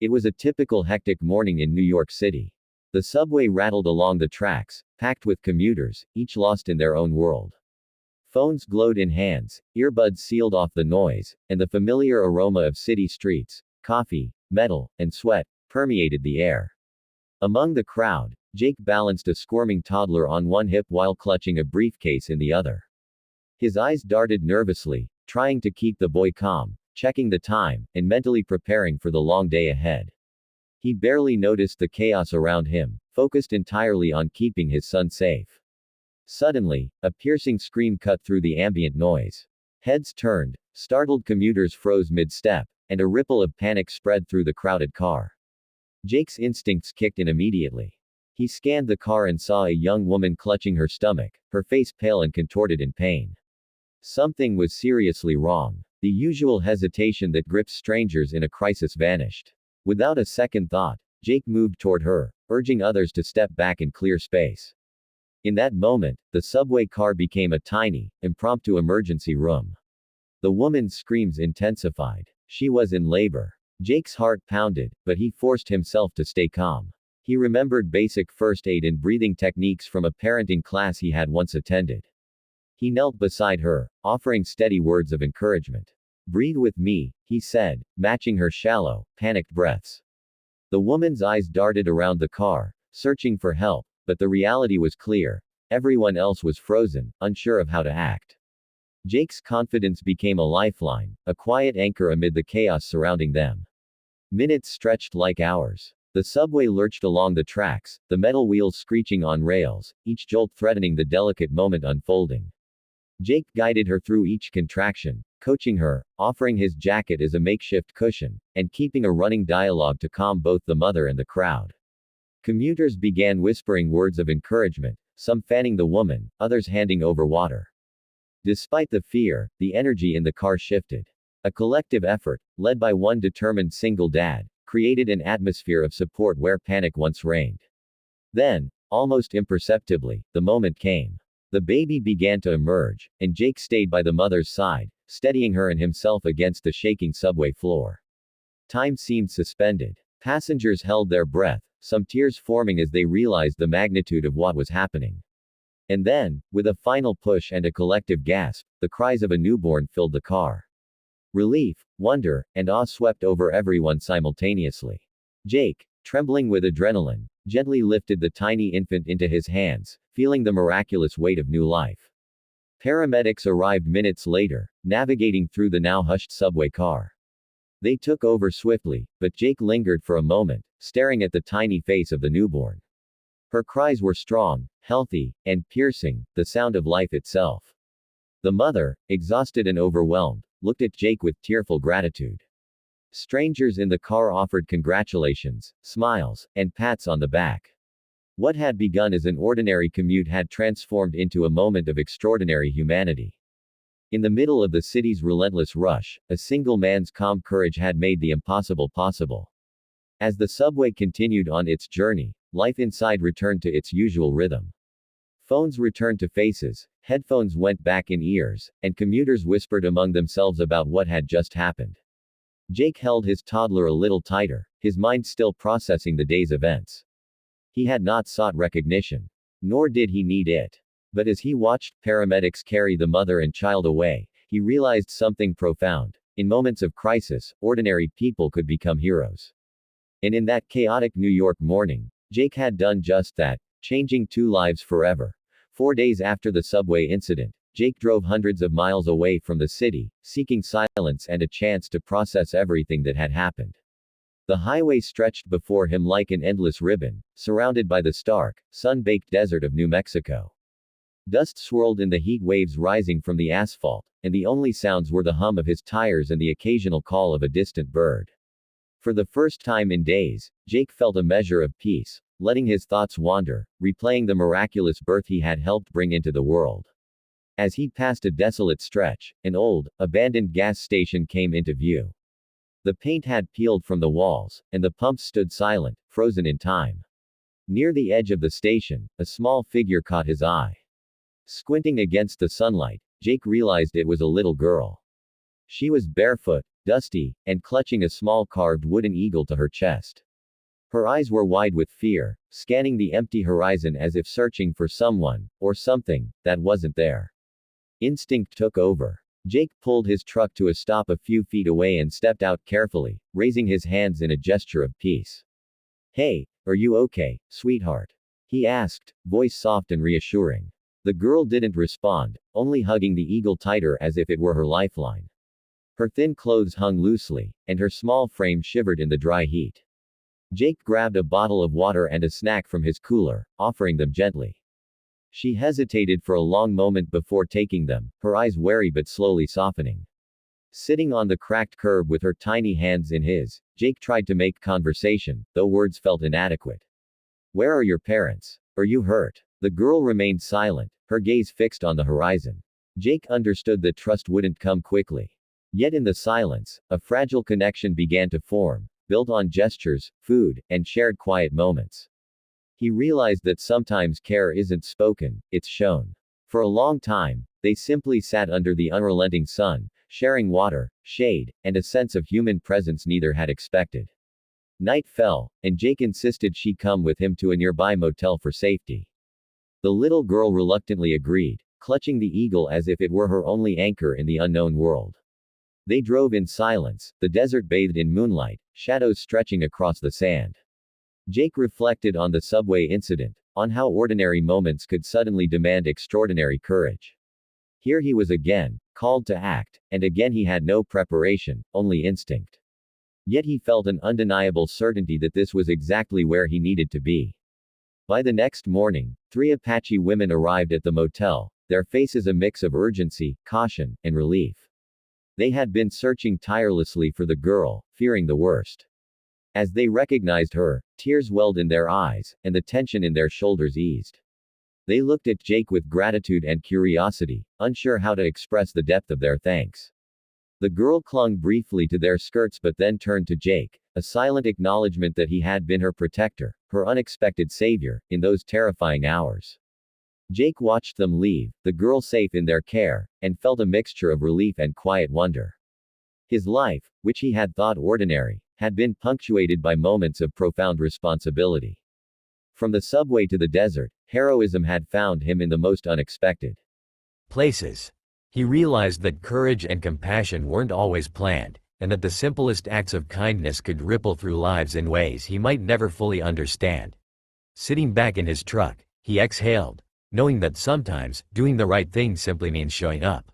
It was a typical hectic morning in New York City. The subway rattled along the tracks, packed with commuters, each lost in their own world. Phones glowed in hands, earbuds sealed off the noise, and the familiar aroma of city streets, coffee, metal, and sweat, permeated the air. Among the crowd, Jake balanced a squirming toddler on one hip while clutching a briefcase in the other. His eyes darted nervously, trying to keep the boy calm, checking the time, and mentally preparing for the long day ahead. He barely noticed the chaos around him, focused entirely on keeping his son safe. Suddenly, a piercing scream cut through the ambient noise. Heads turned, startled commuters froze mid-step, and a ripple of panic spread through the crowded car. Jake's instincts kicked in immediately. He scanned the car and saw a young woman clutching her stomach, her face pale and contorted in pain. Something was seriously wrong. The usual hesitation that grips strangers in a crisis vanished. Without a second thought, Jake moved toward her, urging others to step back and clear space. In that moment, the subway car became a tiny, impromptu emergency room. The woman's screams intensified. She was in labor. Jake's heart pounded, but he forced himself to stay calm. He remembered basic first aid and breathing techniques from a parenting class he had once attended. He knelt beside her, offering steady words of encouragement. "Breathe with me," he said, matching her shallow, panicked breaths. The woman's eyes darted around the car, searching for help, but the reality was clear. Everyone else was frozen, unsure of how to act. Jake's confidence became a lifeline, a quiet anchor amid the chaos surrounding them. Minutes stretched like hours. The subway lurched along the tracks, the metal wheels screeching on rails, each jolt threatening the delicate moment unfolding. Jake guided her through each contraction, coaching her, offering his jacket as a makeshift cushion, and keeping a running dialogue to calm both the mother and the crowd. Commuters began whispering words of encouragement, some fanning the woman, others handing over water. Despite the fear, the energy in the car shifted. A collective effort, led by one determined single dad, created an atmosphere of support where panic once reigned. Then, almost imperceptibly, the moment came. The baby began to emerge, and Jake stayed by the mother's side, steadying her and himself against the shaking subway floor. Time seemed suspended. Passengers held their breath, some tears forming as they realized the magnitude of what was happening. And then, with a final push and a collective gasp, the cries of a newborn filled the car. Relief, wonder, and awe swept over everyone simultaneously. Jake, trembling with adrenaline, gently lifted the tiny infant into his hands, feeling the miraculous weight of new life. Paramedics arrived minutes later, navigating through the now hushed subway car. They took over swiftly, but Jake lingered for a moment, staring at the tiny face of the newborn. Her cries were strong, healthy, and piercing, the sound of life itself. The mother, exhausted and overwhelmed, looked at Jake with tearful gratitude. Strangers in the car offered congratulations, smiles, and pats on the back. What had begun as an ordinary commute had transformed into a moment of extraordinary humanity. In the middle of the city's relentless rush, a single man's calm courage had made the impossible possible. As the subway continued on its journey, life inside returned to its usual rhythm. Phones returned to faces, headphones went back in ears, and commuters whispered among themselves about what had just happened. Jake held his toddler a little tighter, his mind still processing the day's events. He had not sought recognition. Nor did he need it. But as he watched paramedics carry the mother and child away, he realized something profound. In moments of crisis, ordinary people could become heroes. And in that chaotic New York morning, Jake had done just that, changing 2 lives forever. 4 days after the subway incident, Jake drove hundreds of miles away from the city, seeking silence and a chance to process everything that had happened. The highway stretched before him like an endless ribbon, surrounded by the stark, sun-baked desert of New Mexico. Dust swirled in the heat waves rising from the asphalt, and the only sounds were the hum of his tires and the occasional call of a distant bird. For the first time in days, Jake felt a measure of peace, letting his thoughts wander, replaying the miraculous birth he had helped bring into the world. As he passed a desolate stretch, an old, abandoned gas station came into view. The paint had peeled from the walls, and the pumps stood silent, frozen in time. Near the edge of the station, a small figure caught his eye. Squinting against the sunlight, Jake realized it was a little girl. She was barefoot, dusty, and clutching a small carved wooden eagle to her chest. Her eyes were wide with fear, scanning the empty horizon as if searching for someone, or something, that wasn't there. Instinct took over. Jake pulled his truck to a stop a few feet away and stepped out carefully, raising his hands in a gesture of peace. Hey, are you okay, sweetheart? He asked, voice soft and reassuring. The girl didn't respond, only hugging the eagle tighter as if it were her lifeline. Her thin clothes hung loosely, and her small frame shivered in the dry heat. Jake grabbed a bottle of water and a snack from his cooler, offering them gently. She hesitated for a long moment before taking them, her eyes wary but slowly softening. Sitting on the cracked curb with her tiny hands in his, Jake tried to make conversation, though words felt inadequate. Where are your parents? Are you hurt? The girl remained silent, her gaze fixed on the horizon. Jake understood that trust wouldn't come quickly. Yet in the silence, a fragile connection began to form, built on gestures, food, and shared quiet moments. He realized that sometimes care isn't spoken, it's shown. For a long time, they simply sat under the unrelenting sun, sharing water, shade, and a sense of human presence neither had expected. Night fell, and Jake insisted she come with him to a nearby motel for safety. The little girl reluctantly agreed, clutching the eagle as if it were her only anchor in the unknown world. They drove in silence, the desert bathed in moonlight, shadows stretching across the sand. Jake reflected on the subway incident, on how ordinary moments could suddenly demand extraordinary courage. Here he was again, called to act, and again he had no preparation, only instinct. Yet he felt an undeniable certainty that this was exactly where he needed to be. By the next morning, 3 Apache women arrived at the motel, their faces a mix of urgency, caution, and relief. They had been searching tirelessly for the girl, fearing the worst. As they recognized her, tears welled in their eyes, and the tension in their shoulders eased. They looked at Jake with gratitude and curiosity, unsure how to express the depth of their thanks. The girl clung briefly to their skirts but then turned to Jake, a silent acknowledgement that he had been her protector, her unexpected savior, in those terrifying hours. Jake watched them leave, the girl safe in their care, and felt a mixture of relief and quiet wonder. His life, which he had thought ordinary, had been punctuated by moments of profound responsibility. From the subway to the desert, heroism had found him in the most unexpected places. He realized that courage and compassion weren't always planned, and that the simplest acts of kindness could ripple through lives in ways he might never fully understand. Sitting back in his truck, he exhaled, knowing that sometimes, doing the right thing simply means showing up.